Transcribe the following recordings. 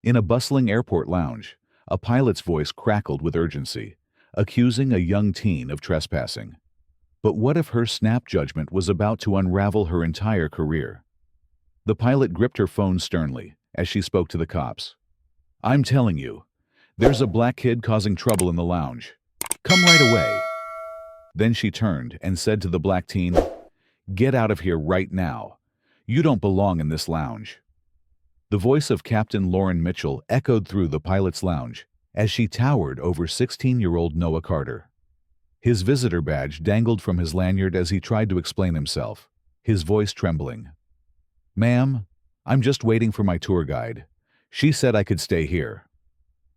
In a bustling airport lounge, a pilot's voice crackled with urgency, accusing a young teen of trespassing. But what if her snap judgment was about to unravel her entire career? The pilot gripped her phone sternly as she spoke to the cops. "I'm telling you, there's a black kid causing trouble in the lounge. Come right away." Then she turned and said to the black teen, "Get out of here right now. You don't belong in this lounge." The voice of Captain Lauren Mitchell echoed through the pilot's lounge as she towered over 16-year-old Noah Carter. His visitor badge dangled from his lanyard as he tried to explain himself, his voice trembling. "Ma'am, I'm just waiting for my tour guide. She said I could stay here."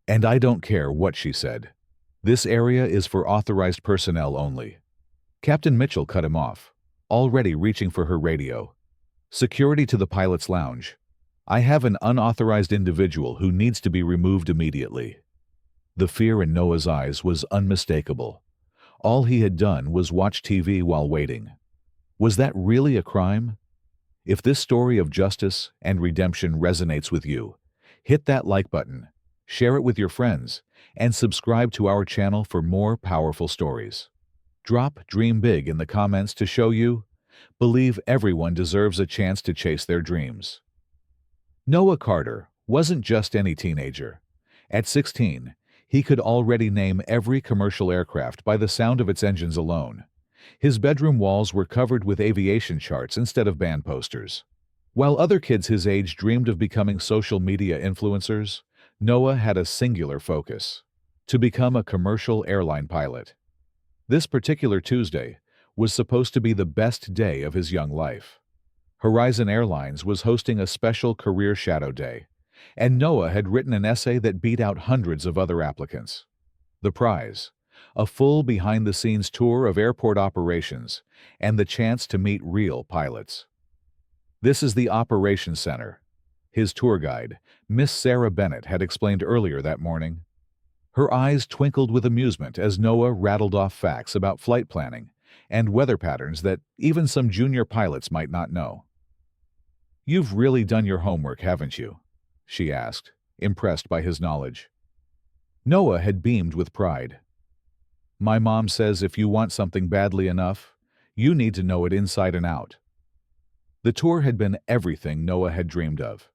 "And I don't care what she said. This area is for authorized personnel only." Captain Mitchell cut him off, already reaching for her radio. "Security to the pilot's lounge. I have an unauthorized individual who needs to be removed immediately." The fear in Noah's eyes was unmistakable. All he had done was watch TV while waiting. Was that really a crime? If this story of justice and redemption resonates with you, hit that like button, share it with your friends, and subscribe to our channel for more powerful stories. Drop "Dream Big" in the comments to show you believe everyone deserves a chance to chase their dreams. Noah Carter wasn't just any teenager. At 16, he could already name every commercial aircraft by the sound of its engines alone. His bedroom walls were covered with aviation charts instead of band posters. While other kids his age dreamed of becoming social media influencers, Noah had a singular focus: to become a commercial airline pilot. This particular Tuesday was supposed to be the best day of his young life. Horizon Airlines was hosting a special career shadow day, and Noah had written an essay that beat out hundreds of other applicants. The prize: a full behind-the-scenes tour of airport operations and the chance to meet real pilots. "This is the Operations Center," his tour guide, Miss Sarah Bennett, had explained earlier that morning. Her eyes twinkled with amusement as Noah rattled off facts about flight planning and weather patterns that even some junior pilots might not know. "You've really done your homework, haven't you?" she asked, impressed by his knowledge. Noah had beamed with pride. "My mom says if you want something badly enough, you need to know it inside and out." The tour had been everything Noah had dreamed of.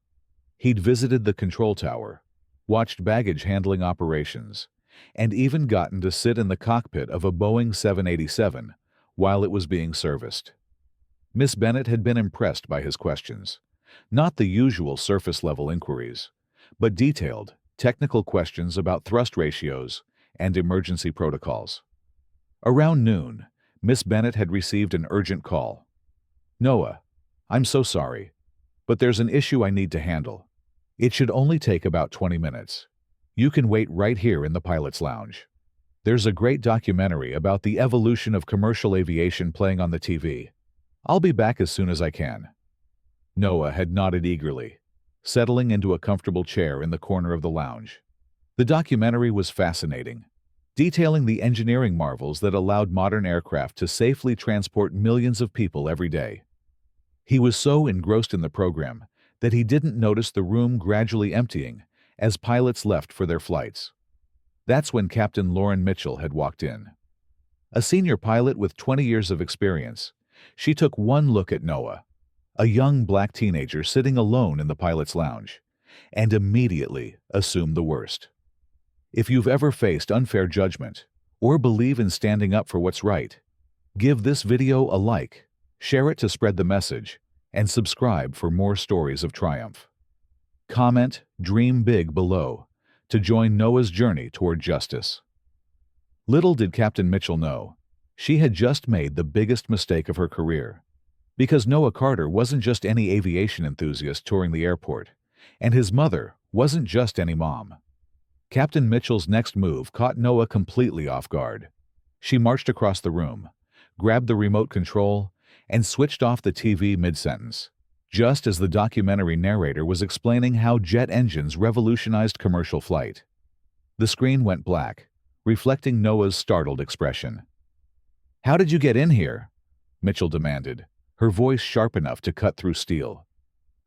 He'd visited the control tower, watched baggage handling operations, and even gotten to sit in the cockpit of a Boeing 787 while it was being serviced. Miss Bennett had been impressed by his questions, not the usual surface-level inquiries, but detailed, technical questions about thrust ratios and emergency protocols. Around noon, Miss Bennett had received an urgent call. "Noah, I'm so sorry, but there's an issue I need to handle. It should only take about 20 minutes. You can wait right here in the pilot's lounge. There's a great documentary about the evolution of commercial aviation playing on the TV. I'll be back as soon as I can." Noah had nodded eagerly, settling into a comfortable chair in the corner of the lounge. The documentary was fascinating, detailing the engineering marvels that allowed modern aircraft to safely transport millions of people every day. He was so engrossed in the program that he didn't notice the room gradually emptying as pilots left for their flights. That's when Captain Lauren Mitchell had walked in. A senior pilot with 20 years of experience, she took one look at Noah, a young black teenager sitting alone in the pilot's lounge, and immediately assumed the worst. If you've ever faced unfair judgment or believe in standing up for what's right, give this video a like, share it to spread the message, and subscribe for more stories of triumph. Comment "Dream Big" below to join Noah's journey toward justice. Little did Captain Mitchell know, she had just made the biggest mistake of her career. Because Noah Carter wasn't just any aviation enthusiast touring the airport, and his mother wasn't just any mom. Captain Mitchell's next move caught Noah completely off guard. She marched across the room, grabbed the remote control, and switched off the TV mid-sentence, just as the documentary narrator was explaining how jet engines revolutionized commercial flight. The screen went black, reflecting Noah's startled expression. "How did you get in here?" Mitchell demanded, her voice sharp enough to cut through steel.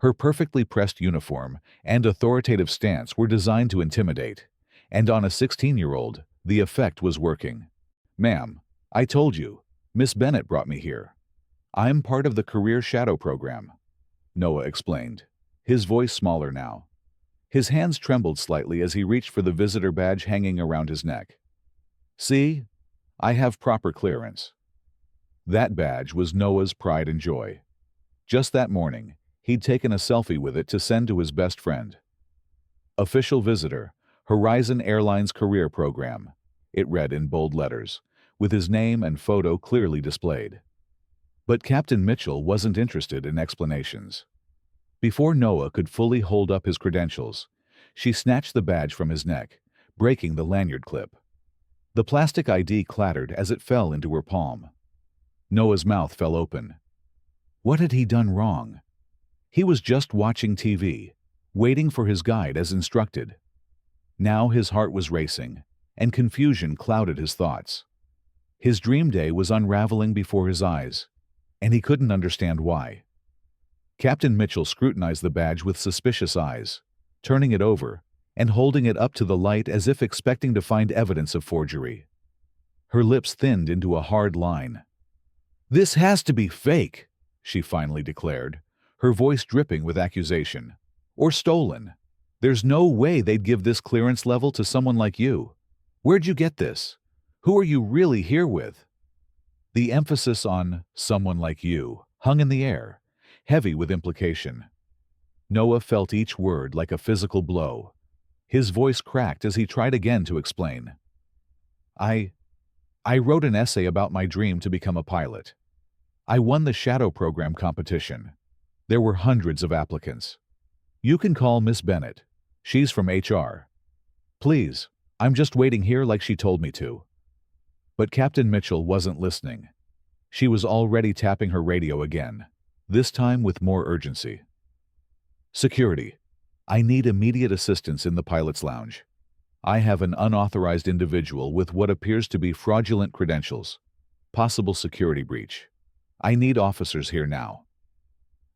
Her perfectly pressed uniform and authoritative stance were designed to intimidate, and on a 16-year-old, the effect was working. "Ma'am, I told you, Miss Bennett brought me here. I'm part of the Career Shadow Program," Noah explained, his voice smaller now. His hands trembled slightly as he reached for the visitor badge hanging around his neck. "See? I have proper clearance." That badge was Noah's pride and joy. Just that morning, he'd taken a selfie with it to send to his best friend. "Official visitor, Horizon Airlines Career Program," it read in bold letters, with his name and photo clearly displayed. But Captain Mitchell wasn't interested in explanations. Before Noah could fully hold up his credentials, she snatched the badge from his neck, breaking the lanyard clip. The plastic ID clattered as it fell into her palm. Noah's mouth fell open. What had he done wrong? He was just watching TV, waiting for his guide as instructed. Now his heart was racing, and confusion clouded his thoughts. His dream day was unraveling before his eyes, and he couldn't understand why. Captain Mitchell scrutinized the badge with suspicious eyes, turning it over and holding it up to the light as if expecting to find evidence of forgery. Her lips thinned into a hard line. "This has to be fake," she finally declared, her voice dripping with accusation. "Or stolen. There's no way they'd give this clearance level to someone like you. Where'd you get this? Who are you really here with?" The emphasis on "someone like you" hung in the air, heavy with implication. Noah felt each word like a physical blow. His voice cracked as he tried again to explain. I wrote an essay about my dream to become a pilot. I won the Shadow Program competition. There were hundreds of applicants. You can call Miss Bennett. She's from HR. Please, I'm just waiting here like she told me to." But Captain Mitchell wasn't listening. She was already tapping her radio again, this time with more urgency. "Security. I need immediate assistance in the pilot's lounge. I have an unauthorized individual with what appears to be fraudulent credentials. Possible security breach. I need officers here now."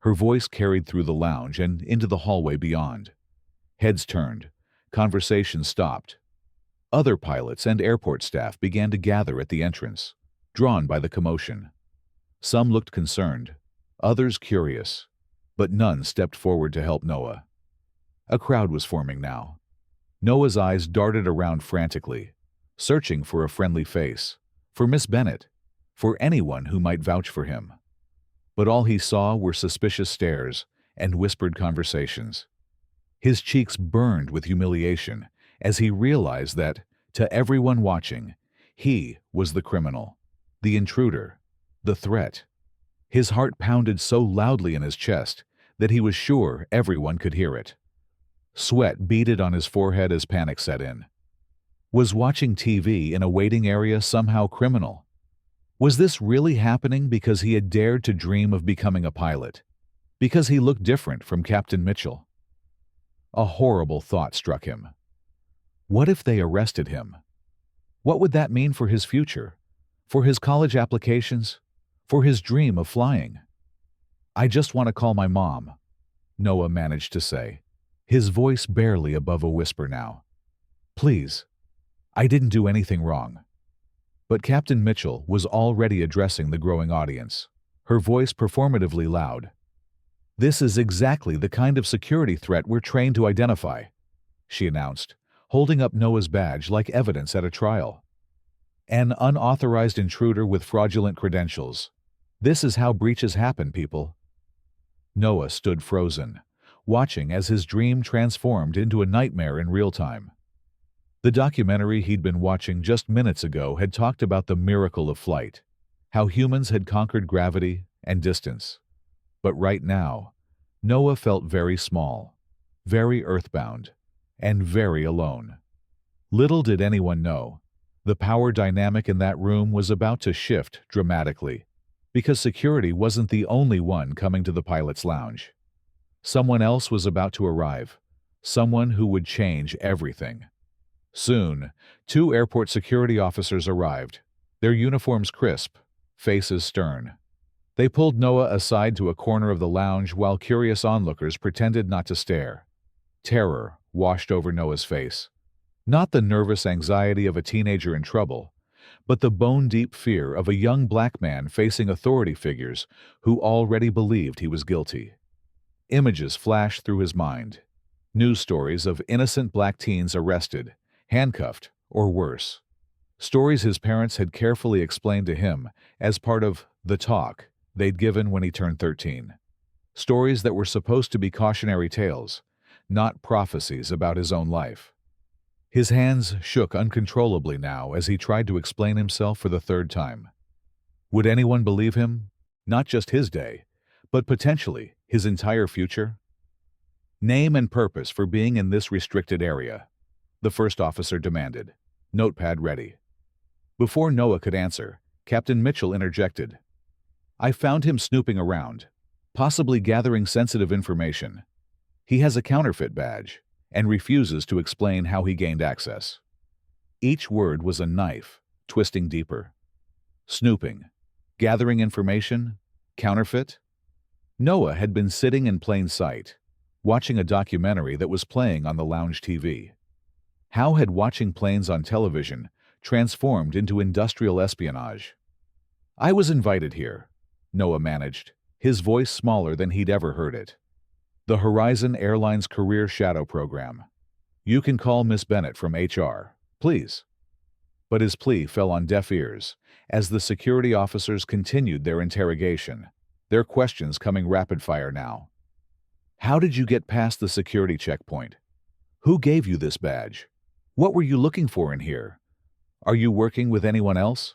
Her voice carried through the lounge and into the hallway beyond. Heads turned. Conversations stopped. Other pilots and airport staff began to gather at the entrance, drawn by the commotion. Some looked concerned, others curious, but none stepped forward to help Noah. A crowd was forming now. Noah's eyes darted around frantically, searching for a friendly face, for Miss Bennett, for anyone who might vouch for him. But all he saw were suspicious stares and whispered conversations. His cheeks burned with humiliation as he realized that, to everyone watching, he was the criminal, the intruder, the threat. His heart pounded so loudly in his chest that he was sure everyone could hear it. Sweat beaded on his forehead as panic set in. Was watching TV in a waiting area somehow criminal? Was this really happening because he had dared to dream of becoming a pilot? Because he looked different from Captain Mitchell? A horrible thought struck him. What if they arrested him? What would that mean for his future? For his college applications? For his dream of flying? "I just want to call my mom," Noah managed to say, his voice barely above a whisper now. "Please, I didn't do anything wrong." But Captain Mitchell was already addressing the growing audience, her voice performatively loud. "This is exactly the kind of security threat we're trained to identify," she announced, holding up Noah's badge like evidence at a trial. "An unauthorized intruder with fraudulent credentials. This is how breaches happen, people." Noah stood frozen, watching as his dream transformed into a nightmare in real time. The documentary he'd been watching just minutes ago had talked about the miracle of flight, how humans had conquered gravity and distance. But right now, Noah felt very small, very earthbound, and very alone. Little did anyone know, the power dynamic in that room was about to shift dramatically, because security wasn't the only one coming to the pilot's lounge. Someone else was about to arrive, someone who would change everything. Soon, 2 airport security officers arrived, their uniforms crisp, faces stern. They pulled Noah aside to a corner of the lounge while curious onlookers pretended not to stare. Terror washed over Noah's face. Not the nervous anxiety of a teenager in trouble, but the bone-deep fear of a young black man facing authority figures who already believed he was guilty. Images flashed through his mind. News stories of innocent black teens arrested, handcuffed, or worse. Stories his parents had carefully explained to him as part of the talk they'd given when he turned 13. Stories that were supposed to be cautionary tales, not prophecies about his own life. His hands shook uncontrollably now as he tried to explain himself for the third time. Would anyone believe him? Not just his day, but potentially his entire future? Name and purpose for being in this restricted area, the first officer demanded, notepad ready. Before Noah could answer, Captain Mitchell interjected. I found him snooping around, possibly gathering sensitive information. He has a counterfeit badge and refuses to explain how he gained access. Each word was a knife, twisting deeper. Snooping, gathering information, counterfeit? Noah had been sitting in plain sight, watching a documentary that was playing on the lounge TV. How had watching planes on television transformed into industrial espionage? I was invited here, Noah managed, his voice smaller than he'd ever heard it. The Horizon Airlines Career Shadow Program. You can call Miss Bennett from HR, please. But his plea fell on deaf ears as the security officers continued their interrogation, their questions coming rapid-fire now. How did you get past the security checkpoint? Who gave you this badge? What were you looking for in here? Are you working with anyone else?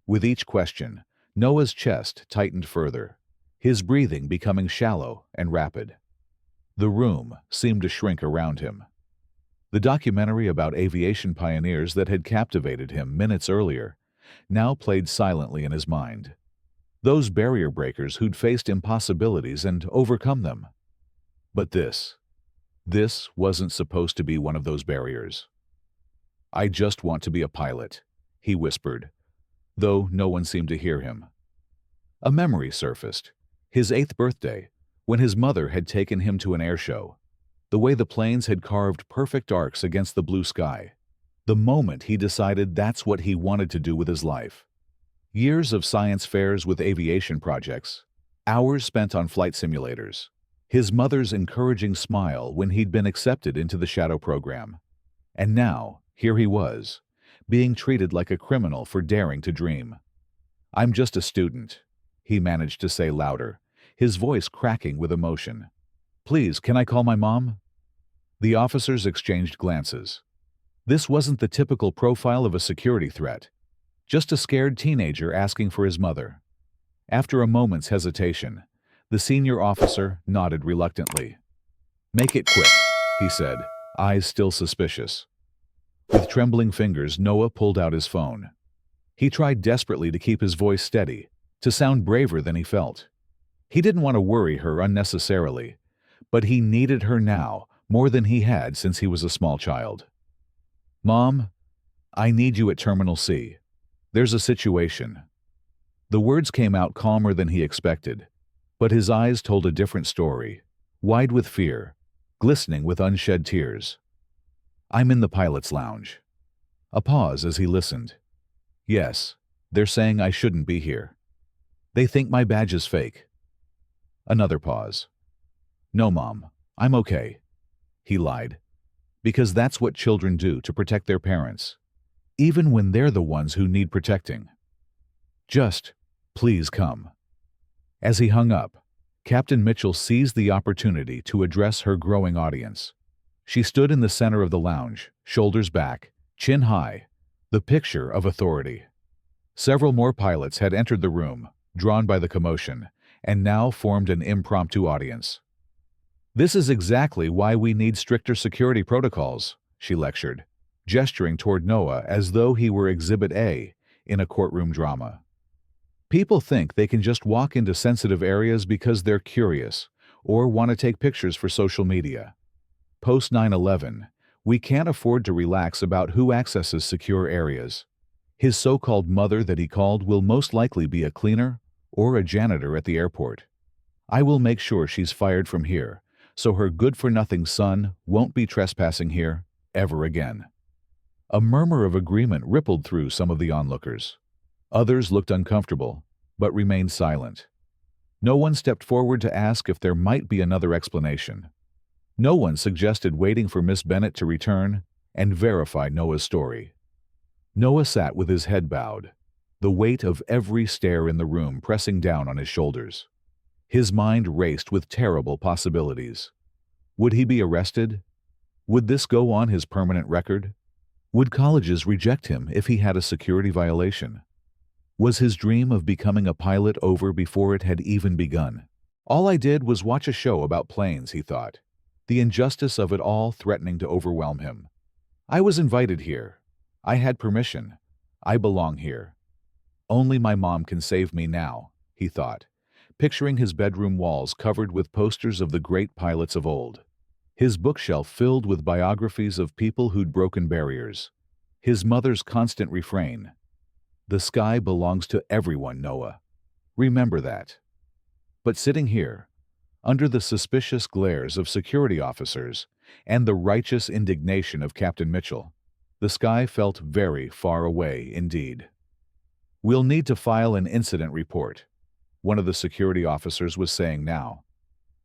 With each question, Noah's chest tightened further, his breathing becoming shallow and rapid. The room seemed to shrink around him. The documentary about aviation pioneers that had captivated him minutes earlier now played silently in his mind. Those barrier breakers who'd faced impossibilities and overcome them. But this wasn't supposed to be one of those barriers. I just want to be a pilot, he whispered, though no one seemed to hear him. A memory surfaced, his 8th birthday, when his mother had taken him to an air show. The way the planes had carved perfect arcs against the blue sky. The moment he decided that's what he wanted to do with his life. Years of science fairs with aviation projects, hours spent on flight simulators, his mother's encouraging smile when he'd been accepted into the shadow program. And now, here he was, being treated like a criminal for daring to dream. I'm just a student, he managed to say louder, his voice cracking with emotion. Please, can I call my mom? The officers exchanged glances. This wasn't the typical profile of a security threat, just a scared teenager asking for his mother. After a moment's hesitation, the senior officer nodded reluctantly. Make it quick, he said, eyes still suspicious. With trembling fingers, Noah pulled out his phone. He tried desperately to keep his voice steady, to sound braver than he felt. He didn't want to worry her unnecessarily, but he needed her now more than he had since he was a small child. Mom, I need you at Terminal C. There's a situation. The words came out calmer than he expected, but his eyes told a different story, wide with fear, glistening with unshed tears. I'm in the pilot's lounge. A pause as he listened. Yes, they're saying I shouldn't be here. They think my badge is fake. Another pause. No, Mom, I'm okay. He lied. Because that's what children do to protect their parents, even when they're the ones who need protecting. Just, please come. As he hung up, Captain Mitchell seized the opportunity to address her growing audience. She stood in the center of the lounge, shoulders back, chin high, the picture of authority. Several more pilots had entered the room, drawn by the commotion, and now formed an impromptu audience. This is exactly why we need stricter security protocols, she lectured, gesturing toward Noah as though he were Exhibit A in a courtroom drama. People think they can just walk into sensitive areas because they're curious or want to take pictures for social media. Post 9/11, we can't afford to relax about who accesses secure areas. His so-called mother that he called will most likely be a cleaner or a janitor at the airport. I will make sure she's fired from here, so her good-for-nothing son won't be trespassing here ever again." A murmur of agreement rippled through some of the onlookers. Others looked uncomfortable, but remained silent. No one stepped forward to ask if there might be another explanation. No one suggested waiting for Miss Bennet to return and verify Noah's story. Noah sat with his head bowed, the weight of every stare in the room pressing down on his shoulders. His mind raced with terrible possibilities. Would he be arrested? Would this go on his permanent record? Would colleges reject him if he had a security violation? Was his dream of becoming a pilot over before it had even begun? All I did was watch a show about planes, he thought, the injustice of it all threatening to overwhelm him. I was invited here. I had permission. I belong here. Only my mom can save me now, he thought, picturing his bedroom walls covered with posters of the great pilots of old. His bookshelf filled with biographies of people who'd broken barriers. His mother's constant refrain, "The sky belongs to everyone, Noah. Remember that." But sitting here, under the suspicious glares of security officers and the righteous indignation of Captain Mitchell, the sky felt very far away indeed. "We'll need to file an incident report," one of the security officers was saying now.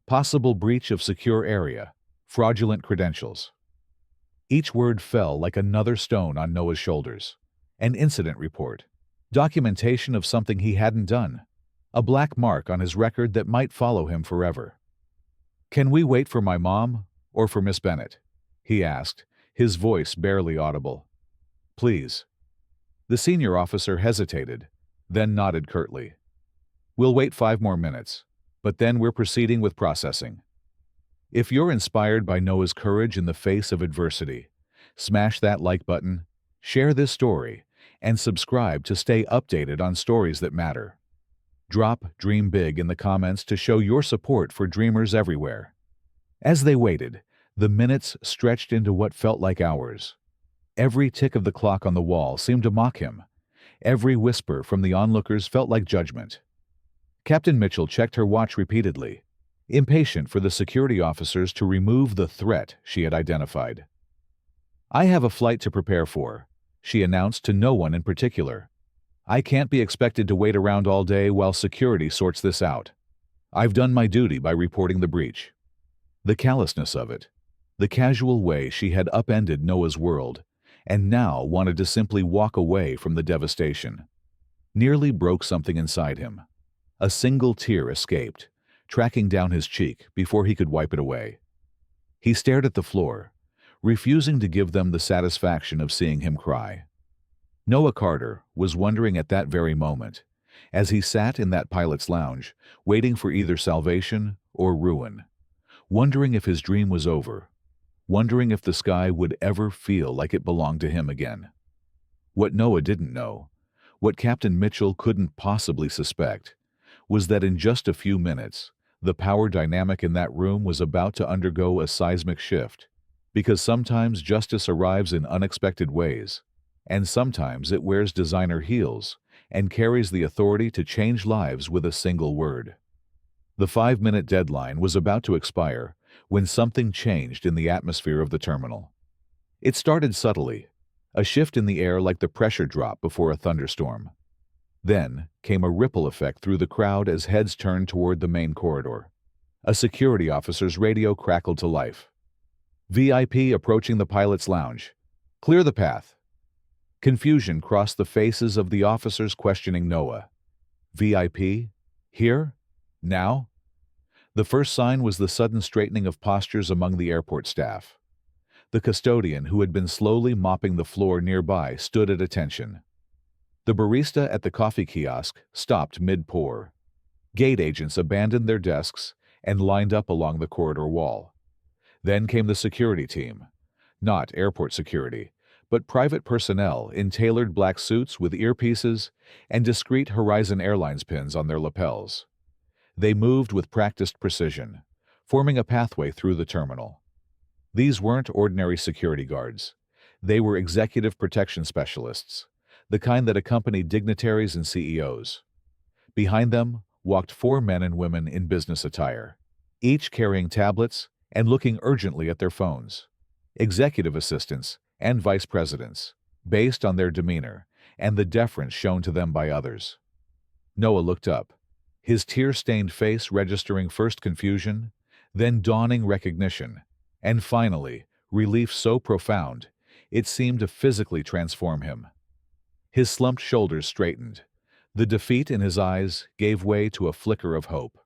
"Possible breach of secure area. Fraudulent credentials." Each word fell like another stone on Noah's shoulders. An incident report. Documentation of something he hadn't done. A black mark on his record that might follow him forever. "Can we wait for my mom or for Miss Bennet?" he asked, his voice barely audible. "Please." The senior officer hesitated, then nodded curtly. "We'll wait 5 more minutes, but then we're proceeding with processing." If you're inspired by Noah's courage in the face of adversity, smash that like button, share this story, and subscribe to stay updated on stories that matter. Drop "Dream Big" in the comments to show your support for dreamers everywhere. As they waited, the minutes stretched into what felt like hours. Every tick of the clock on the wall seemed to mock him. Every whisper from the onlookers felt like judgment. Captain Mitchell checked her watch repeatedly, impatient for the security officers to remove the threat she had identified. "I have a flight to prepare for," she announced to no one in particular. "I can't be expected to wait around all day while security sorts this out. I've done my duty by reporting the breach." The callousness of it, the casual way she had upended Noah's world, and now wanted to simply walk away from the devastation, nearly broke something inside him. A single tear escaped, tracking down his cheek before he could wipe it away. He stared at the floor, refusing to give them the satisfaction of seeing him cry. Noah Carter was wondering at that very moment, as he sat in that pilot's lounge, waiting for either salvation or ruin, wondering if his dream was over, wondering if the sky would ever feel like it belonged to him again. What Noah didn't know, what Captain Mitchell couldn't possibly suspect, was that in just a few minutes, the power dynamic in that room was about to undergo a seismic shift, because sometimes justice arrives in unexpected ways, and sometimes it wears designer heels and carries the authority to change lives with a single word. The 5-minute deadline was about to expire when something changed in the atmosphere of the terminal. It started subtly, a shift in the air like the pressure drop before a thunderstorm. Then came a ripple effect through the crowd as heads turned toward the main corridor. A security officer's radio crackled to life. "VIP approaching the pilot's lounge. Clear the path." Confusion crossed the faces of the officers questioning Noah. "VIP? Here? Now?" The first sign was the sudden straightening of postures among the airport staff. The custodian, who had been slowly mopping the floor nearby, stood at attention. The barista at the coffee kiosk stopped mid-pour. Gate agents abandoned their desks and lined up along the corridor wall. Then came the security team. Not airport security, but private personnel in tailored black suits with earpieces and discreet Horizon Airlines pins on their lapels. They moved with practiced precision, forming a pathway through the terminal. These weren't ordinary security guards. They were executive protection specialists, the kind that accompany dignitaries and CEOs. Behind them walked 4 men and women in business attire, each carrying tablets and looking urgently at their phones. Executive assistants and vice presidents, based on their demeanor and the deference shown to them by others. Noah looked up, his tear-stained face registering first confusion, then dawning recognition, and finally, relief so profound it seemed to physically transform him. His slumped shoulders straightened. The defeat in his eyes gave way to a flicker of hope.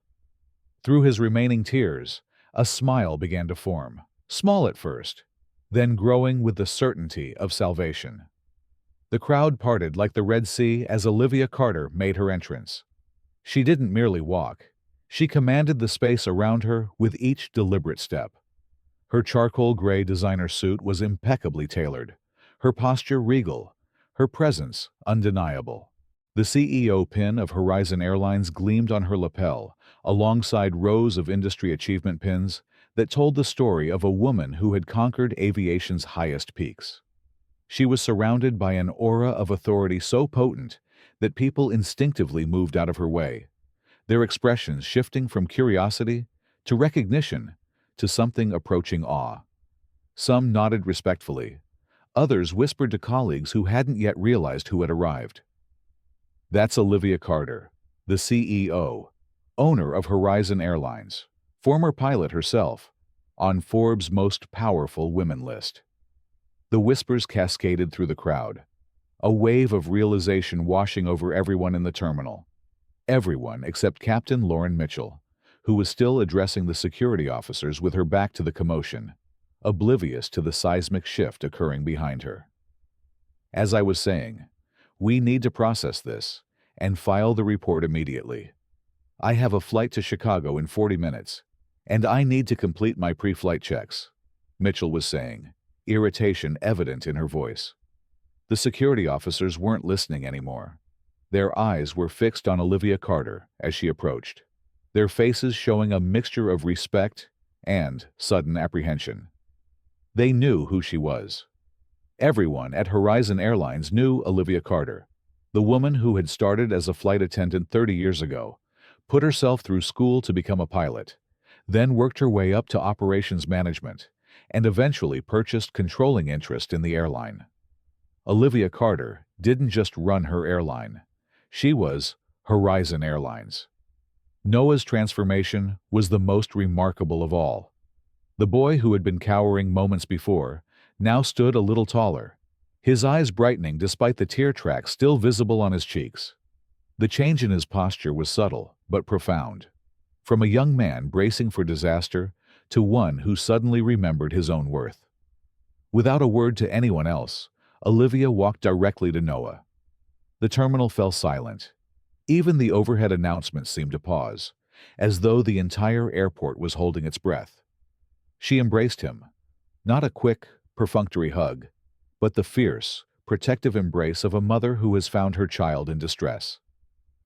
Through his remaining tears, a smile began to form, small at first, then growing with the certainty of salvation. The crowd parted like the Red Sea as Olivia Carter made her entrance. She didn't merely walk. She commanded the space around her with each deliberate step. Her charcoal gray designer suit was impeccably tailored, her posture regal, her presence undeniable. The CEO pin of Horizon Airlines gleamed on her lapel, alongside rows of industry achievement pins that told the story of a woman who had conquered aviation's highest peaks. She was surrounded by an aura of authority so potent that people instinctively moved out of her way, their expressions shifting from curiosity to recognition to something approaching awe. Some nodded respectfully. Others whispered to colleagues who hadn't yet realized who had arrived. That's Olivia Carter, the CEO, owner of Horizon Airlines, former pilot herself, on Forbes' Most Powerful Women list. The whispers cascaded through the crowd, a wave of realization washing over everyone in the terminal. Everyone except Captain Lauren Mitchell, who was still addressing the security officers with her back to the commotion, oblivious to the seismic shift occurring behind her. As I was saying, we need to process this and file the report immediately. I have a flight to Chicago in 40 minutes, and I need to complete my pre-flight checks, Mitchell was saying, irritation evident in her voice. The security officers weren't listening anymore. Their eyes were fixed on Olivia Carter as she approached, their faces showing a mixture of respect and sudden apprehension. They knew who she was. Everyone at Horizon Airlines knew Olivia Carter, the woman who had started as a flight attendant 30 years ago, put herself through school to become a pilot, then worked her way up to operations management, and eventually purchased controlling interest in the airline. Olivia Carter didn't just run her airline. She was Horizon Airlines. Noah's transformation was the most remarkable of all. The boy who had been cowering moments before now stood a little taller, his eyes brightening despite the tear tracks still visible on his cheeks. The change in his posture was subtle but profound, from a young man bracing for disaster to one who suddenly remembered his own worth. Without a word to anyone else, Olivia walked directly to Noah. The terminal fell silent. Even the overhead announcements seemed to pause, as though the entire airport was holding its breath. She embraced him, not a quick, perfunctory hug, but the fierce, protective embrace of a mother who has found her child in distress.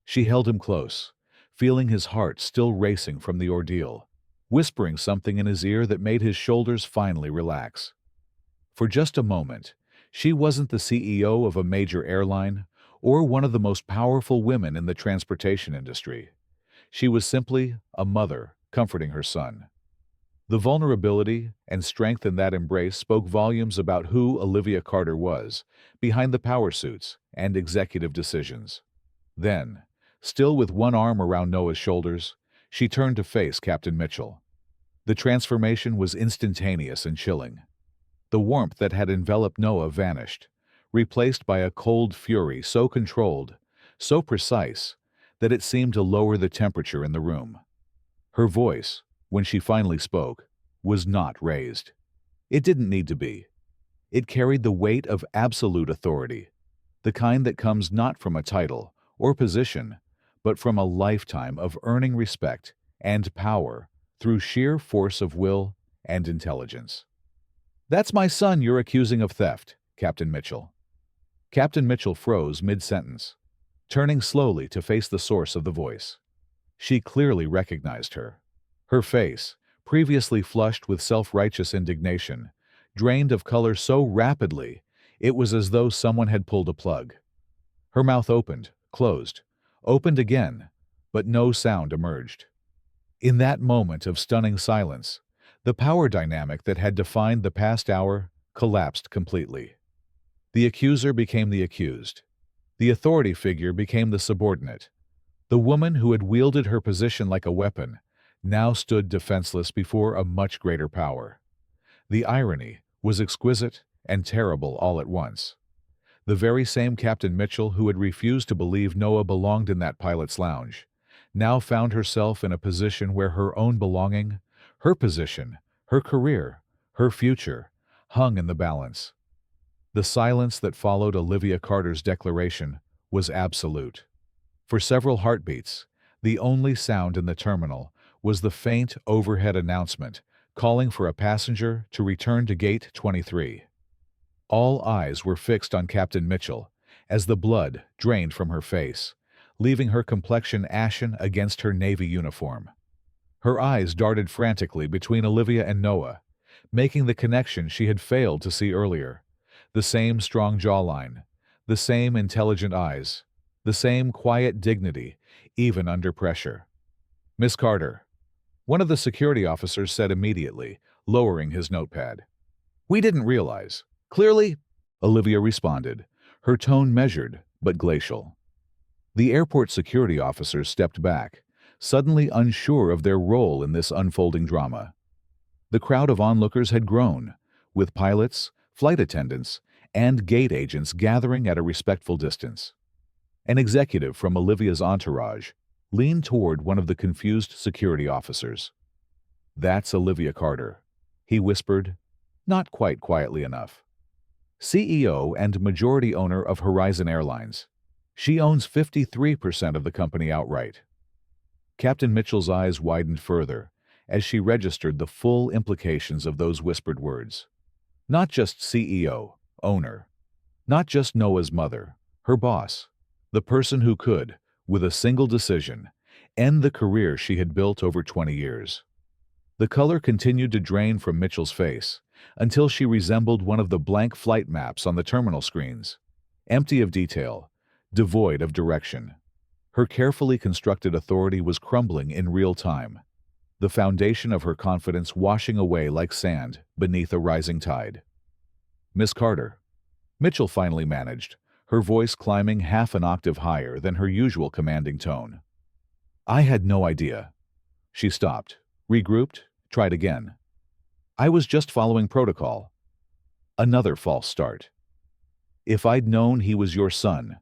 She held him close, feeling his heart still racing from the ordeal, whispering something in his ear that made his shoulders finally relax. For just a moment, she wasn't the CEO of a major airline or one of the most powerful women in the transportation industry. She was simply a mother comforting her son. The vulnerability and strength in that embrace spoke volumes about who Olivia Carter was, behind the power suits and executive decisions. Then, still with one arm around Noah's shoulders, she turned to face Captain Mitchell. The transformation was instantaneous and chilling. The warmth that had enveloped Noah vanished, replaced by a cold fury so controlled, so precise, that it seemed to lower the temperature in the room. Her voice, when she finally spoke, was not raised. It didn't need to be. It carried the weight of absolute authority, the kind that comes not from a title or position, but from a lifetime of earning respect and power through sheer force of will and intelligence. "That's my son you're accusing of theft, Captain Mitchell." Captain Mitchell froze mid-sentence, turning slowly to face the source of the voice. She clearly recognized her. Her face, previously flushed with self-righteous indignation, drained of color so rapidly it was as though someone had pulled a plug. Her mouth opened, closed, opened again, but no sound emerged. In that moment of stunning silence, the power dynamic that had defined the past hour collapsed completely. The accuser became the accused. The authority figure became the subordinate. The woman who had wielded her position like a weapon now stood defenseless before a much greater power. The irony was exquisite and terrible all at once. The very same Captain Mitchell who had refused to believe Noah belonged in that pilot's lounge now found herself in a position where her own belonging, her position, her career, her future, hung in the balance. The silence that followed Olivia Carter's declaration was absolute. For several heartbeats, the only sound in the terminal was the faint overhead announcement calling for a passenger to return to Gate 23. All eyes were fixed on Captain Mitchell as the blood drained from her face, leaving her complexion ashen against her Navy uniform. Her eyes darted frantically between Olivia and Noah, making the connection she had failed to see earlier. The same strong jawline, the same intelligent eyes, the same quiet dignity, even under pressure. "Miss Carter," one of the security officers said immediately, lowering his notepad. "We didn't realize." "Clearly," Olivia responded, her tone measured but glacial. The airport security officers stepped back, suddenly unsure of their role in this unfolding drama. The crowd of onlookers had grown, with pilots, flight attendants, and gate agents gathering at a respectful distance. An executive from Olivia's entourage leaned toward one of the confused security officers. "That's Olivia Carter," he whispered, not quite quietly enough. "CEO and majority owner of Horizon Airlines. She owns 53% of the company outright." Captain Mitchell's eyes widened further as she registered the full implications of those whispered words. Not just CEO, owner. Not just Noah's mother, her boss. The person who could, with a single decision, end the career she had built over 20 years. The color continued to drain from Mitchell's face until she resembled one of the blank flight maps on the terminal screens, empty of detail, devoid of direction. Her carefully constructed authority was crumbling in real time, the foundation of her confidence washing away like sand beneath a rising tide. "Miss Carter," Mitchell finally managed, her voice climbing half an octave higher than her usual commanding tone. "I had no idea." She stopped, regrouped, tried again. "I was just following protocol." Another false start. "If I'd known he was your son."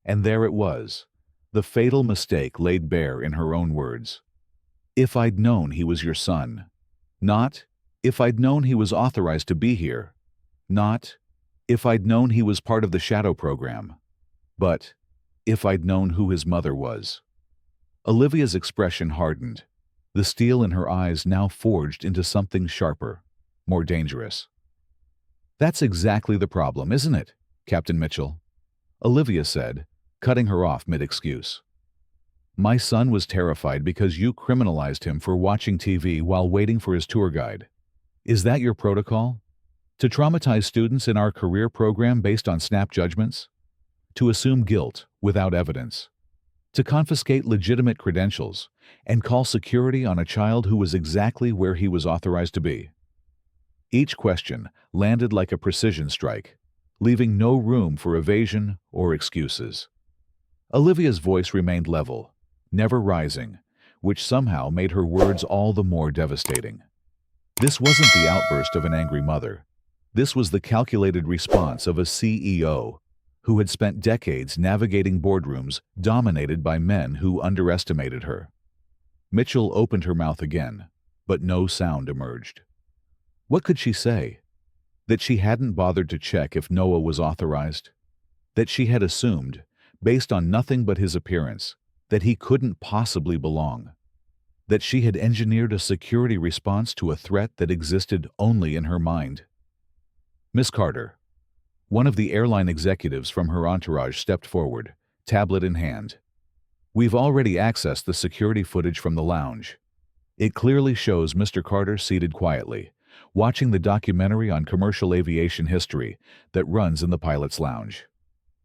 And there it was, the fatal mistake laid bare in her own words. "If I'd known he was your son." Not, "If I'd known he was authorized to be here." Not, "If I'd known he was part of the shadow program." But, "If I'd known who his mother was." Olivia's expression hardened, the steel in her eyes now forged into something sharper, more dangerous. "That's exactly the problem, isn't it, Captain Mitchell?" Olivia said, cutting her off mid-excuse. "My son was terrified because you criminalized him for watching TV while waiting for his tour guide. Is that your protocol? To traumatize students in our career program based on snap judgments? To assume guilt without evidence? To confiscate legitimate credentials and call security on a child who was exactly where he was authorized to be?" Each question landed like a precision strike, leaving no room for evasion or excuses. Olivia's voice remained level, never rising, which somehow made her words all the more devastating. This wasn't the outburst of an angry mother. This was the calculated response of a CEO who had spent decades navigating boardrooms dominated by men who underestimated her. Mitchell opened her mouth again, but no sound emerged. What could she say? That she hadn't bothered to check if Noah was authorized? That she had assumed, based on nothing but his appearance, that he couldn't possibly belong? That she had engineered a security response to a threat that existed only in her mind? "Miss Carter." One of the airline executives from her entourage stepped forward, tablet in hand. "We've already accessed the security footage from the lounge. It clearly shows Mr. Carter seated quietly, watching the documentary on commercial aviation history that runs in the pilot's lounge.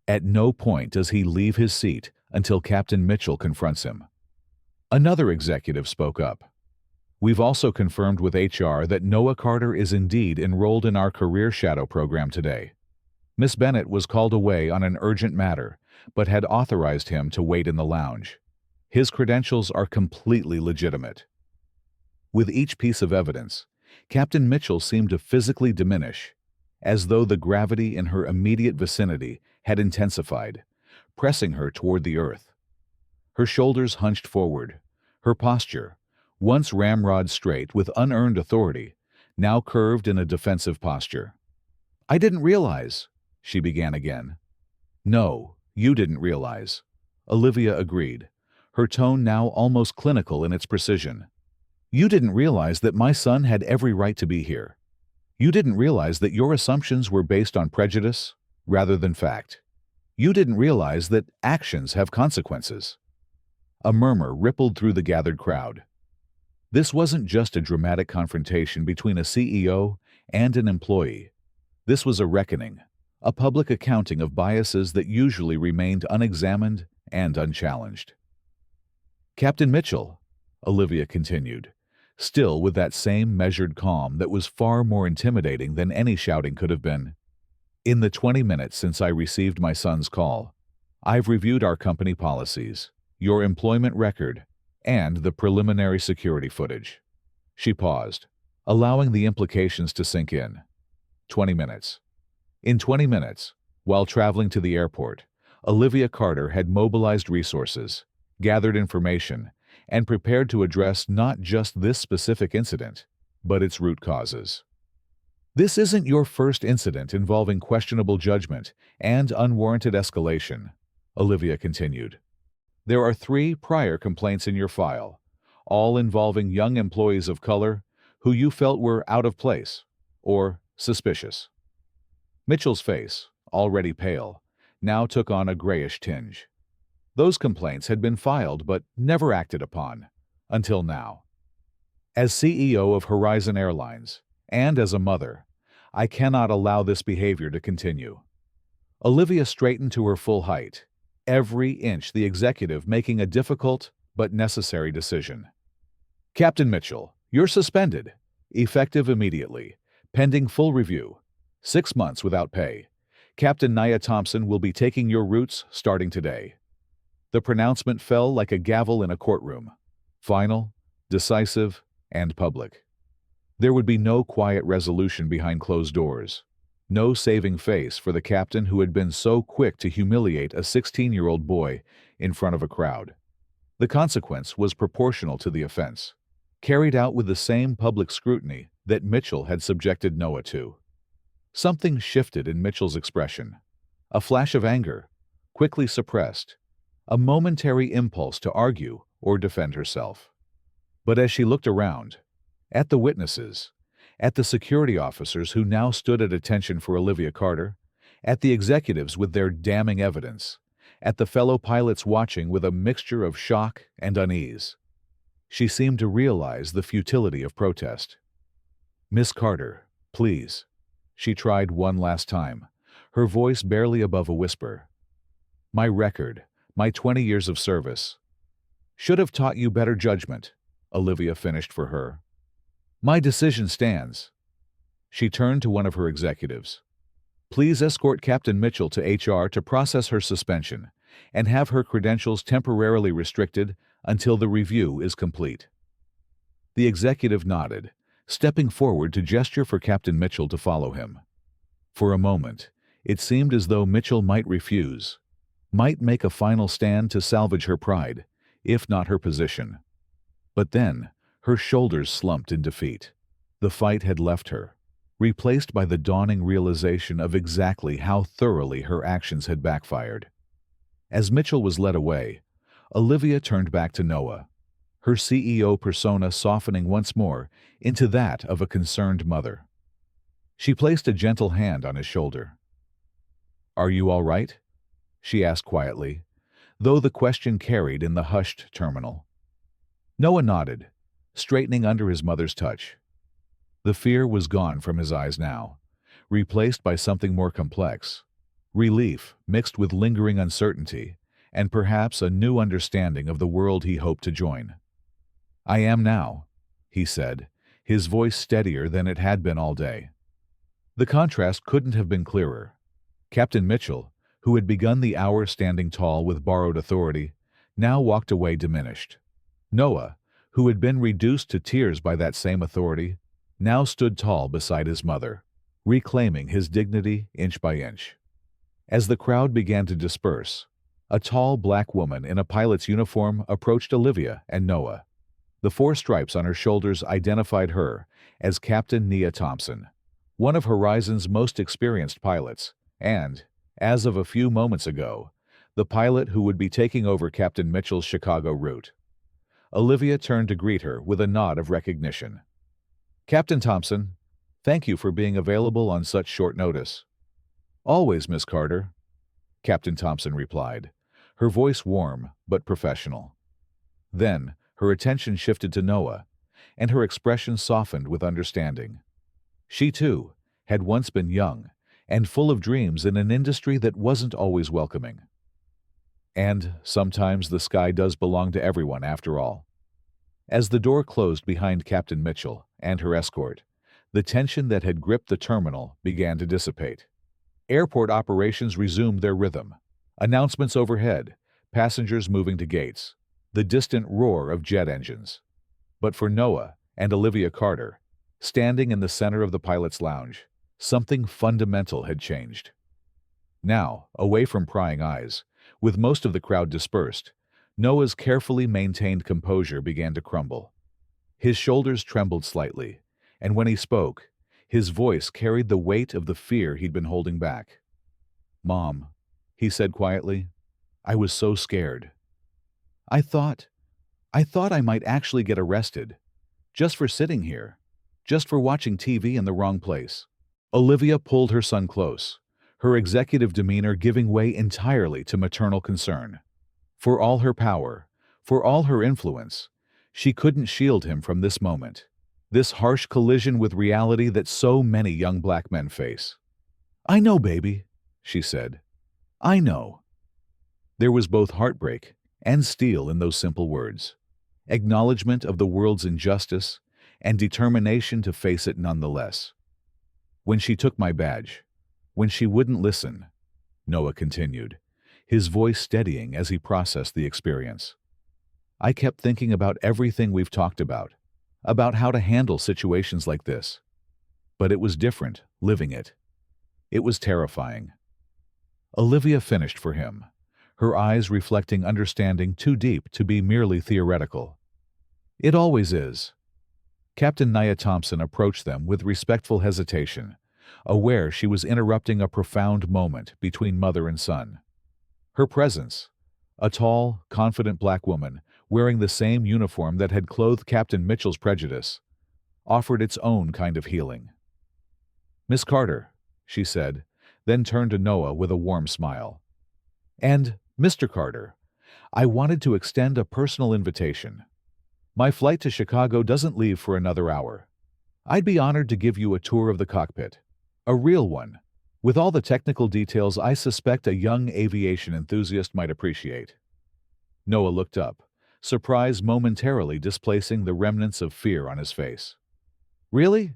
At no point does he leave his seat until Captain Mitchell confronts him. Another executive spoke up. "We've also confirmed with HR that Noah Carter is indeed enrolled in our Career Shadow program today. Miss Bennett was called away on an urgent matter, but had authorized him to wait in the lounge. His credentials are completely legitimate." With each piece of evidence, Captain Mitchell seemed to physically diminish, as though the gravity in her immediate vicinity had intensified, pressing her toward the earth. Her shoulders hunched forward, her posture, once ramrod straight with unearned authority, now curved in a defensive posture. "I didn't realize," she began again. "No, you didn't realize," Olivia agreed, her tone now almost clinical in its precision. "You didn't realize that my son had every right to be here. You didn't realize that your assumptions were based on prejudice rather than fact. You didn't realize that actions have consequences." A murmur rippled through the gathered crowd. This wasn't just a dramatic confrontation between a CEO and an employee. This was a reckoning, a public accounting of biases that usually remained unexamined and unchallenged. "Captain Mitchell," Olivia continued, still with that same measured calm that was far more intimidating than any shouting could have been. "In the 20 minutes since I received my son's call, I've reviewed our company policies, your employment record, and the preliminary security footage." She paused, allowing the implications to sink in. 20 minutes. In 20 minutes, while traveling to the airport, Olivia Carter had mobilized resources, gathered information, and prepared to address not just this specific incident, but its root causes. "This isn't your first incident involving questionable judgment and unwarranted escalation," Olivia continued. "There are 3 prior complaints in your file, all involving young employees of color who you felt were out of place or suspicious." Mitchell's face, already pale, now took on a grayish tinge. Those complaints had been filed but never acted upon, until now. "As CEO of Horizon Airlines, and as a mother, I cannot allow this behavior to continue." Olivia straightened to her full height, every inch the executive making a difficult but necessary decision. "Captain Mitchell, you're suspended, effective immediately, pending full review. 6 months without pay. Captain Nia Thompson will be taking your routes starting today." The pronouncement fell like a gavel in a courtroom, final, decisive, and public. There would be no quiet resolution behind closed doors, no saving face for the captain who had been so quick to humiliate a 16-year-old boy in front of a crowd. The consequence was proportional to the offense, carried out with the same public scrutiny that Mitchell had subjected Noah to. Something shifted in Mitchell's expression, a flash of anger, quickly suppressed, a momentary impulse to argue or defend herself. But as she looked around, at the witnesses, at the security officers who now stood at attention for Olivia Carter, at the executives with their damning evidence, at the fellow pilots watching with a mixture of shock and unease, she seemed to realize the futility of protest. "Miss Carter, please," she tried one last time, her voice barely above a whisper. "My record, my 20 years of service, should have taught you better judgment," Olivia finished for her. "My decision stands." She turned to one of her executives. "Please escort Captain Mitchell to HR to process her suspension and have her credentials temporarily restricted until the review is complete." The executive nodded, stepping forward to gesture for Captain Mitchell to follow him. For a moment, it seemed as though Mitchell might refuse, might make a final stand to salvage her pride, if not her position. But then, her shoulders slumped in defeat. The fight had left her, replaced by the dawning realization of exactly how thoroughly her actions had backfired. As Mitchell was led away, Olivia turned back to Noah, her CEO persona softening once more into that of a concerned mother. She placed a gentle hand on his shoulder. "Are you all right?" she asked quietly, though the question carried in the hushed terminal. Noah nodded, straightening under his mother's touch. The fear was gone from his eyes now, replaced by something more complex, relief mixed with lingering uncertainty, and perhaps a new understanding of the world he hoped to join. "I am now," he said, his voice steadier than it had been all day. The contrast couldn't have been clearer. Captain Mitchell, who had begun the hour standing tall with borrowed authority, now walked away diminished. Noah, who had been reduced to tears by that same authority, now stood tall beside his mother, reclaiming his dignity inch by inch. As the crowd began to disperse, a tall black woman in a pilot's uniform approached Olivia and Noah. The 4 stripes on her shoulders identified her as Captain Nia Thompson, one of Horizon's most experienced pilots, and, as of a few moments ago, the pilot who would be taking over Captain Mitchell's Chicago route. Olivia turned to greet her with a nod of recognition. "Captain Thompson, thank you for being available on such short notice." "Always, Miss Carter," Captain Thompson replied, her voice warm but professional. Then, her attention shifted to Noah, and her expression softened with understanding. She, too, had once been young and full of dreams in an industry that wasn't always welcoming. And sometimes the sky does belong to everyone, after all. As the door closed behind Captain Mitchell and her escort, the tension that had gripped the terminal began to dissipate. Airport operations resumed their rhythm. Announcements overhead, passengers moving to gates, the distant roar of jet engines. But for Noah and Olivia Carter, standing in the center of the pilot's lounge, something fundamental had changed. Now, away from prying eyes, with most of the crowd dispersed, Noah's carefully maintained composure began to crumble. His shoulders trembled slightly, and when he spoke, his voice carried the weight of the fear he'd been holding back. "Mom," he said quietly, "I was so scared. I thought I might actually get arrested, just for sitting here, just for watching TV in the wrong place." Olivia pulled her son close, her executive demeanor giving way entirely to maternal concern. For all her power, for all her influence, she couldn't shield him from this moment, this harsh collision with reality that so many young black men face. "I know, baby," she said. "I know." There was both heartbreak and steel in those simple words, acknowledgement of the world's injustice and determination to face it nonetheless. "When she took my badge, when she wouldn't listen," Noah continued, his voice steadying as he processed the experience, "I kept thinking about everything we've talked about how to handle situations like this. But it was different, living it. It was terrifying." Olivia finished for him, her eyes reflecting understanding too deep to be merely theoretical. "It always is." Captain Nia Thompson approached them with respectful hesitation, aware she was interrupting a profound moment between mother and son. Her presence, a tall, confident black woman wearing the same uniform that had clothed Captain Mitchell's prejudice, offered its own kind of healing. "Miss Carter," she said, then turned to Noah with a warm smile. "And, Mr. Carter, I wanted to extend a personal invitation. My flight to Chicago doesn't leave for another hour. I'd be honored to give you a tour of the cockpit, a real one, with all the technical details I suspect a young aviation enthusiast might appreciate." Noah looked up, surprise momentarily displacing the remnants of fear on his face. "Really?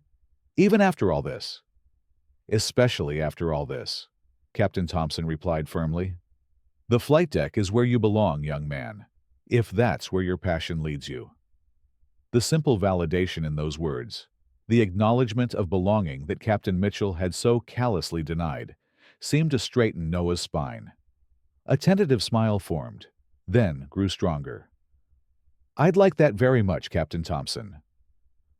Even after all this?" "Especially after all this," Captain Thompson replied firmly. "The flight deck is where you belong, young man, if that's where your passion leads you." The simple validation in those words, the acknowledgement of belonging that Captain Mitchell had so callously denied, seemed to straighten Noah's spine. A tentative smile formed, then grew stronger. "I'd like that very much, Captain Thompson."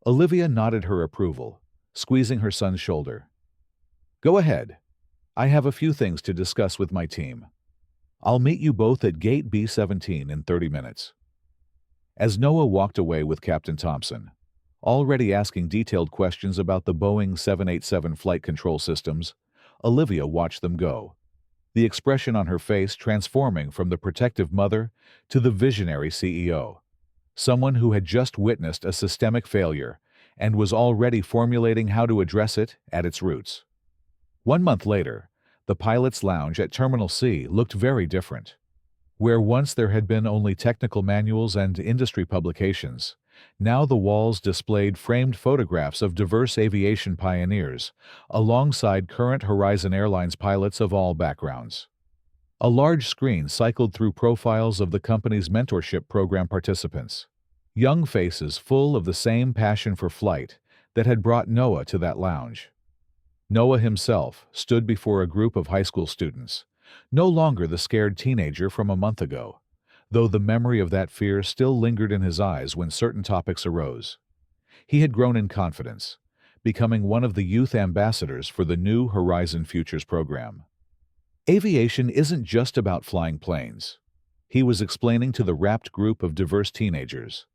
Olivia nodded her approval, squeezing her son's shoulder. "Go ahead. I have a few things to discuss with my team. I'll meet you both at Gate B-17 in 30 minutes. As Noah walked away with Captain Thompson, already asking detailed questions about the Boeing 787 flight control systems, Olivia watched them go, the expression on her face transforming from the protective mother to the visionary CEO, someone who had just witnessed a systemic failure and was already formulating how to address it at its roots. 1 month later, the pilot's lounge at Terminal C looked very different. Where once there had been only technical manuals and industry publications, now the walls displayed framed photographs of diverse aviation pioneers, alongside current Horizon Airlines pilots of all backgrounds. A large screen cycled through profiles of the company's mentorship program participants, young faces full of the same passion for flight that had brought Noah to that lounge. Noah himself stood before a group of high school students, no longer the scared teenager from a month ago, though the memory of that fear still lingered in his eyes when certain topics arose. He had grown in confidence, becoming one of the youth ambassadors for the new Horizon Futures program. Aviation isn't just about flying planes, he was explaining to the rapt group of diverse teenagers.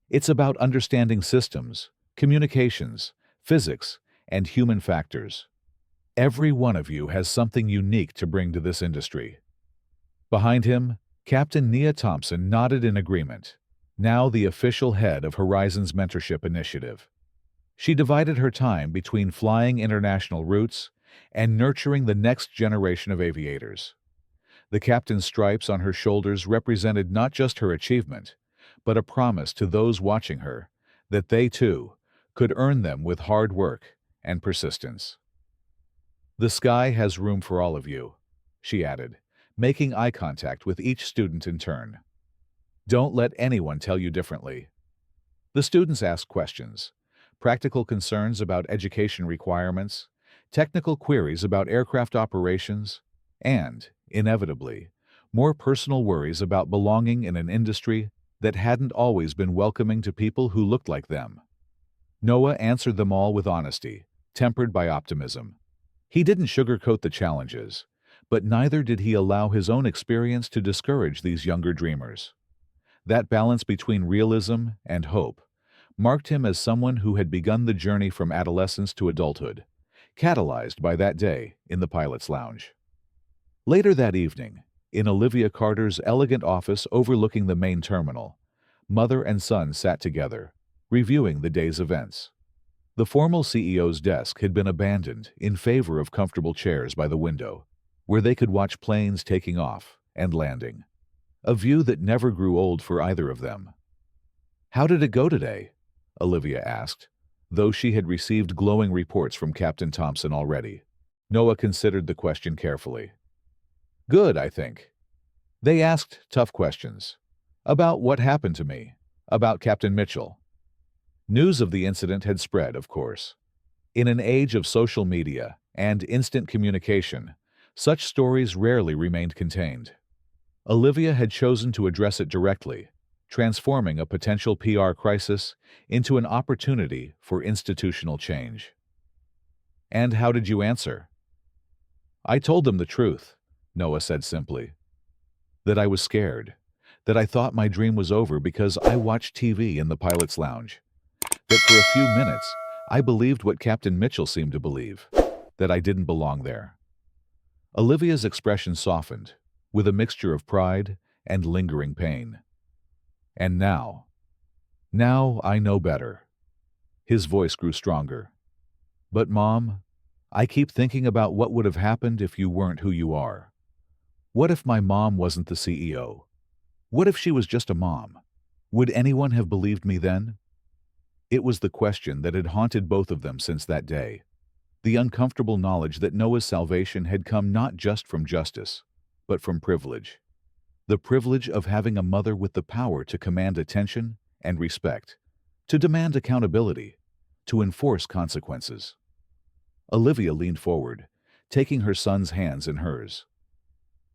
It's about understanding systems, communications, physics, and human factors. Every one of you has something unique to bring to this industry. Behind him, Captain Nia Thompson nodded in agreement, now the official head of Horizon's mentorship initiative. She divided her time between flying international routes and nurturing the next generation of aviators. The captain's stripes on her shoulders represented not just her achievement, but a promise to those watching her that they, too, could earn them with hard work and persistence. "The sky has room for all of you," she added, making eye contact with each student in turn. "Don't let anyone tell you differently." The students asked questions, practical concerns about education requirements, technical queries about aircraft operations, and, inevitably, more personal worries about belonging in an industry that hadn't always been welcoming to people who looked like them. Noah answered them all with honesty, tempered by optimism. He didn't sugarcoat the challenges, but neither did he allow his own experience to discourage these younger dreamers. That balance between realism and hope marked him as someone who had begun the journey from adolescence to adulthood, catalyzed by that day in the pilot's lounge. Later that evening, in Olivia Carter's elegant office overlooking the main terminal, mother and son sat together, reviewing the day's events. The formal CEO's desk had been abandoned in favor of comfortable chairs by the window, where they could watch planes taking off and landing, a view that never grew old for either of them. "How did it go today?" Olivia asked, though she had received glowing reports from Captain Thompson already. Noah considered the question carefully. "Good, I think. They asked tough questions. About what happened to me, about Captain Mitchell." News of the incident had spread, of course. In an age of social media and instant communication, such stories rarely remained contained. Olivia had chosen to address it directly, transforming a potential PR crisis into an opportunity for institutional change. "And how did you answer?" "I told them the truth," Noah said simply. "That I was scared, that I thought my dream was over because I watched TV in the pilot's lounge, that for a few minutes I believed what Captain Mitchell seemed to believe, that I didn't belong there." Olivia's expression softened, with a mixture of pride and lingering pain. "And now I know better." His voice grew stronger. "But Mom, I keep thinking about what would have happened if you weren't who you are. What if my mom wasn't the CEO? What if she was just a mom? Would anyone have believed me then?" It was the question that had haunted both of them since that day. The uncomfortable knowledge that Noah's salvation had come not just from justice, but from privilege. The privilege of having a mother with the power to command attention and respect, to demand accountability, to enforce consequences. Olivia leaned forward, taking her son's hands in hers.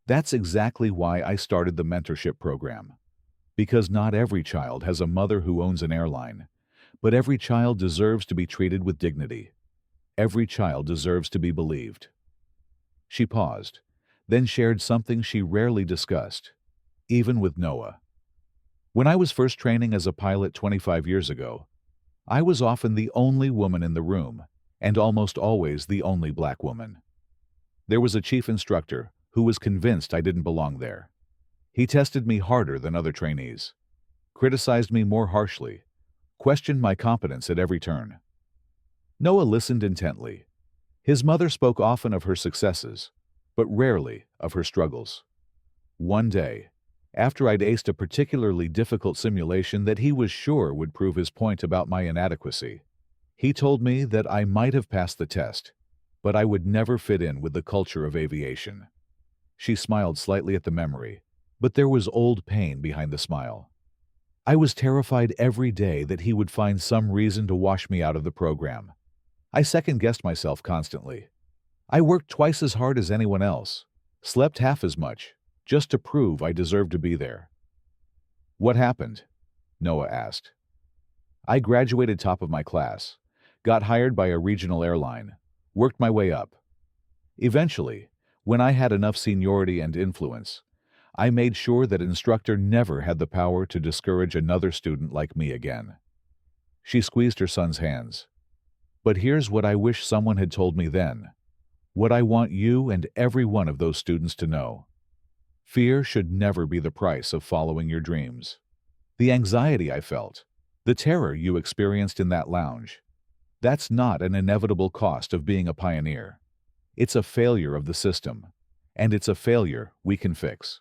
"That's exactly why I started the mentorship program. Because not every child has a mother who owns an airline, but every child deserves to be treated with dignity. Every child deserves to be believed." She paused, then shared something she rarely discussed, even with Noah. "When I was first training as a pilot 25 years ago, I was often the only woman in the room, and almost always the only black woman. There was a chief instructor who was convinced I didn't belong there. He tested me harder than other trainees, criticized me more harshly, questioned my competence at every turn." Noah listened intently. His mother spoke often of her successes, but rarely of her struggles. One day, after I'd aced a particularly difficult simulation that he was sure would prove his point about my inadequacy. He told me that I might have passed the test, but I would never fit in with the culture of aviation. She smiled slightly at the memory, but there was old pain behind the smile. I was terrified every day that he would find some reason to wash me out of the program. I second-guessed myself constantly. I worked twice as hard as anyone else, slept half as much, just to prove I deserved to be there. "What happened?" Noah asked. "I graduated top of my class, got hired by a regional airline, worked my way up. Eventually, when I had enough seniority and influence, I made sure that instructor never had the power to discourage another student like me again." She squeezed her son's hands. "But here's what I wish someone had told me then. What I want you and every one of those students to know. Fear should never be the price of following your dreams. The anxiety I felt, the terror you experienced in that lounge, that's not an inevitable cost of being a pioneer. It's a failure of the system, and it's a failure we can fix."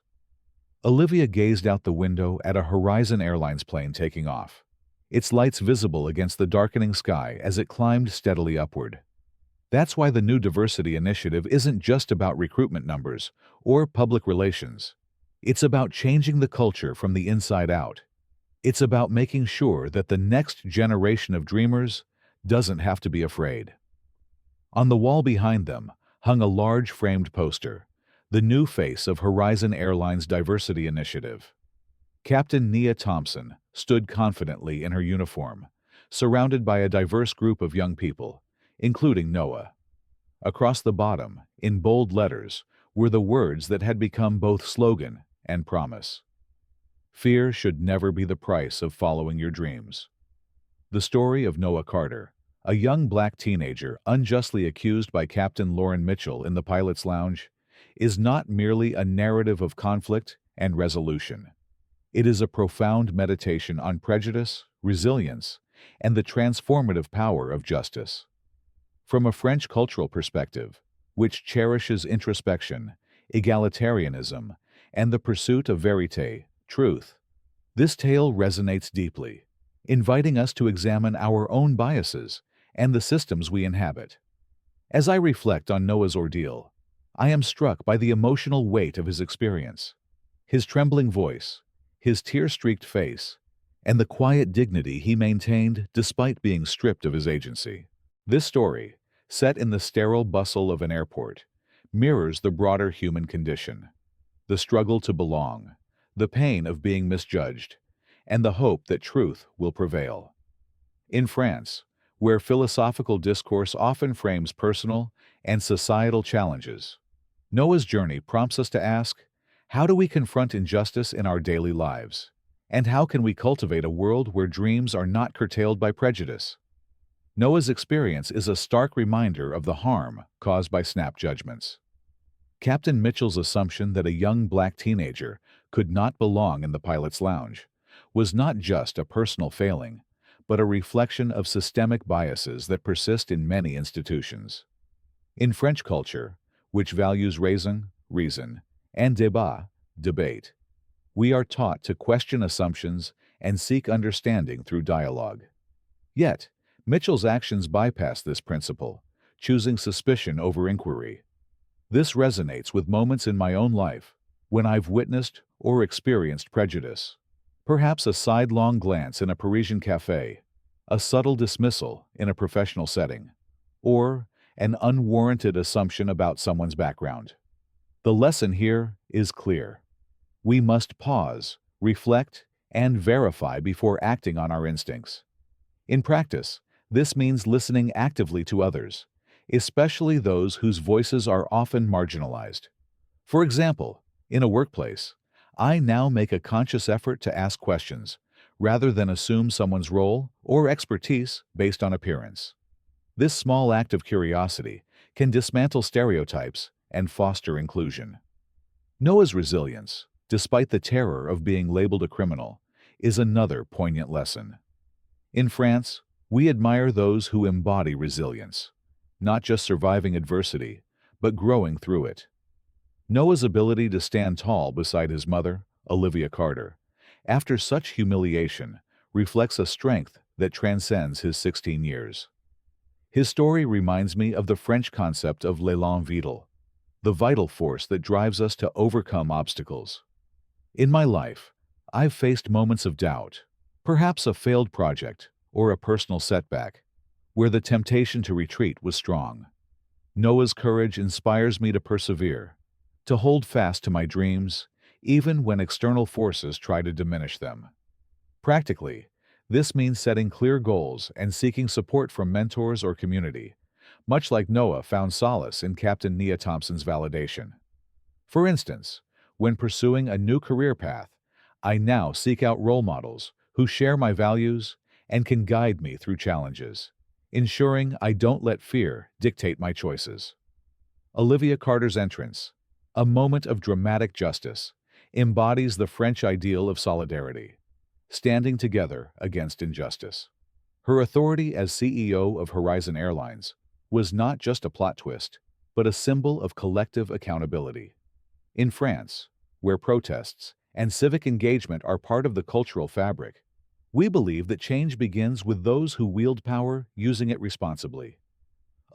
Olivia gazed out the window at a Horizon Airlines plane taking off, its lights visible against the darkening sky as it climbed steadily upward. That's why the new diversity initiative isn't just about recruitment numbers or public relations. It's about changing the culture from the inside out. It's about making sure that the next generation of dreamers doesn't have to be afraid. On the wall behind them hung a large framed poster, the new face of Horizon Airlines' diversity initiative. Captain Nia Thompson stood confidently in her uniform, surrounded by a diverse group of young people, including Noah. Across the bottom, in bold letters, were the words that had become both slogan and promise. "Fear should never be the price of following your dreams." The story of Noah Carter, a young black teenager unjustly accused by Captain Lauren Mitchell in the pilot's lounge, is not merely a narrative of conflict and resolution. It is a profound meditation on prejudice, resilience, and the transformative power of justice. From a French cultural perspective, which cherishes introspection, egalitarianism, and the pursuit of vérité, truth, this tale resonates deeply, inviting us to examine our own biases and the systems we inhabit. As I reflect on Noah's ordeal, I am struck by the emotional weight of his experience. His trembling voice, his tear-streaked face, and the quiet dignity he maintained despite being stripped of his agency. This story, set in the sterile bustle of an airport, mirrors the broader human condition. The struggle to belong, the pain of being misjudged, and the hope that truth will prevail. In France, where philosophical discourse often frames personal and societal challenges, Noah's journey prompts us to ask, how do we confront injustice in our daily lives? And how can we cultivate a world where dreams are not curtailed by prejudice? Noah's experience is a stark reminder of the harm caused by snap judgments. Captain Mitchell's assumption that a young black teenager could not belong in the pilot's lounge was not just a personal failing, but a reflection of systemic biases that persist in many institutions. In French culture, which values raison, reason, and débat, debate, we are taught to question assumptions and seek understanding through dialogue. Yet, Mitchell's actions bypass this principle, choosing suspicion over inquiry. This resonates with moments in my own life when I've witnessed or experienced prejudice. Perhaps a sidelong glance in a Parisian café, a subtle dismissal in a professional setting, or an unwarranted assumption about someone's background. The lesson here is clear. We must pause, reflect, and verify before acting on our instincts. In practice, this means listening actively to others, especially those whose voices are often marginalized. For example, in a workplace, I now make a conscious effort to ask questions, rather than assume someone's role or expertise based on appearance. This small act of curiosity can dismantle stereotypes and foster inclusion. Noah's resilience, despite the terror of being labeled a criminal, is another poignant lesson. In France, we admire those who embody resilience, not just surviving adversity, but growing through it. Noah's ability to stand tall beside his mother, Olivia Carter, after such humiliation, reflects a strength that transcends his 16 years. His story reminds me of the French concept of l'élan vital, the vital force that drives us to overcome obstacles. In my life, I've faced moments of doubt, perhaps a failed project or a personal setback, where the temptation to retreat was strong. Noah's courage inspires me to persevere, to hold fast to my dreams, even when external forces try to diminish them. Practically, this means setting clear goals and seeking support from mentors or community, much like Noah found solace in Captain Nia Thompson's validation. For instance, when pursuing a new career path, I now seek out role models who share my values and can guide me through challenges, ensuring I don't let fear dictate my choices. Olivia Carter's entrance, a moment of dramatic justice, embodies the French ideal of solidarity, standing together against injustice. Her authority as CEO of Horizon Airlines was not just a plot twist, but a symbol of collective accountability. In France, where protests and civic engagement are part of the cultural fabric, we believe that change begins with those who wield power using it responsibly.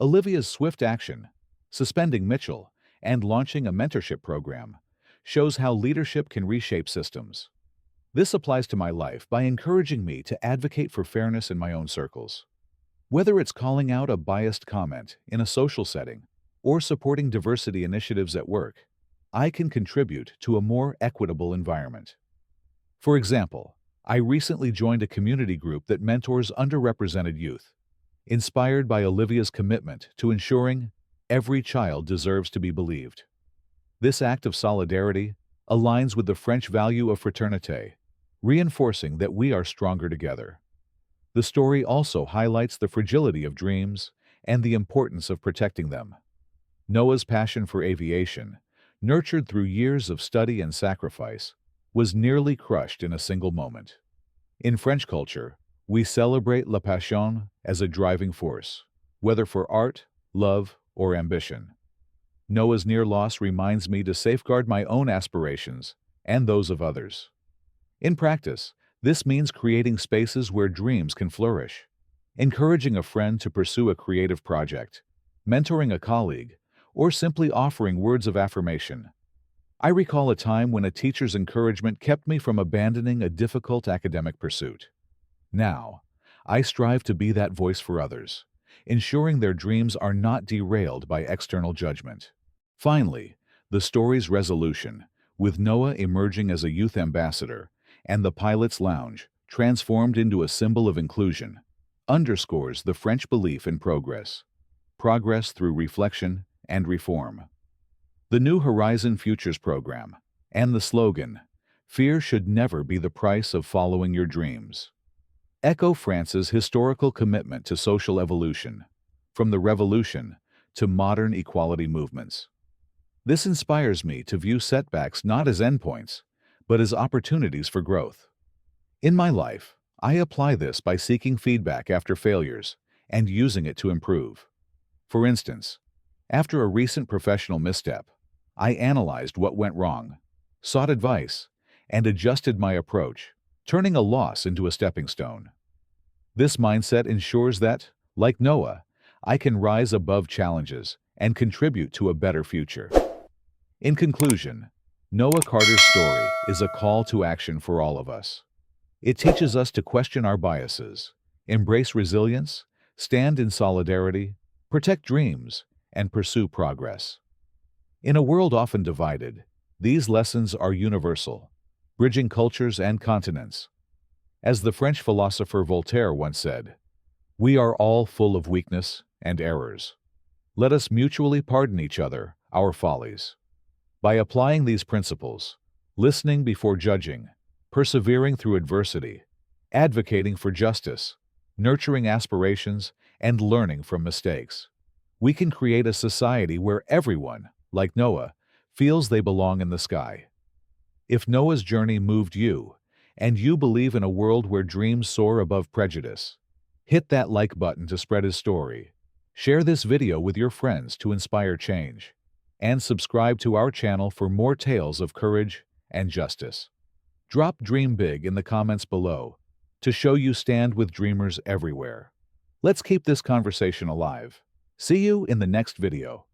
Olivia's swift action, suspending Mitchell and launching a mentorship program, shows how leadership can reshape systems. This applies to my life by encouraging me to advocate for fairness in my own circles. Whether it's calling out a biased comment in a social setting or supporting diversity initiatives at work, I can contribute to a more equitable environment. For example, I recently joined a community group that mentors underrepresented youth, inspired by Olivia's commitment to ensuring every child deserves to be believed. This act of solidarity aligns with the French value of fraternité, reinforcing that we are stronger together. The story also highlights the fragility of dreams and the importance of protecting them. Noah's passion for aviation, nurtured through years of study and sacrifice, was nearly crushed in a single moment. In French culture, we celebrate la passion as a driving force, whether for art, love, or ambition. Noah's near loss reminds me to safeguard my own aspirations and those of others. In practice, this means creating spaces where dreams can flourish, encouraging a friend to pursue a creative project, mentoring a colleague, or simply offering words of affirmation. I recall a time when a teacher's encouragement kept me from abandoning a difficult academic pursuit. Now, I strive to be that voice for others, ensuring their dreams are not derailed by external judgment. Finally, the story's resolution, with Noah emerging as a youth ambassador and the pilot's lounge transformed into a symbol of inclusion, underscores the French belief in progress through reflection and reform. The New Horizon Futures program and the slogan, "Fear should never be the price of following your dreams," echo France's historical commitment to social evolution, from the Revolution to modern equality movements. This inspires me to view setbacks not as endpoints, but as opportunities for growth. In my life, I apply this by seeking feedback after failures and using it to improve. For instance, after a recent professional misstep, I analyzed what went wrong, sought advice, and adjusted my approach, turning a loss into a stepping stone. This mindset ensures that, like Noah, I can rise above challenges and contribute to a better future. In conclusion, Noah Carter's story is a call to action for all of us. It teaches us to question our biases, embrace resilience, stand in solidarity, protect dreams, and pursue progress. In a world often divided, these lessons are universal, bridging cultures and continents. As the French philosopher Voltaire once said, "We are all full of weakness and errors. Let us mutually pardon each other our follies." By applying these principles, listening before judging, persevering through adversity, advocating for justice, nurturing aspirations, and learning from mistakes, we can create a society where everyone, like Noah, feels they belong in the sky. If Noah's journey moved you, and you believe in a world where dreams soar above prejudice, hit that like button to spread his story, share this video with your friends to inspire change, and subscribe to our channel for more tales of courage and justice. Drop Dream Big in the comments below to show you stand with dreamers everywhere. Let's keep this conversation alive. See you in the next video.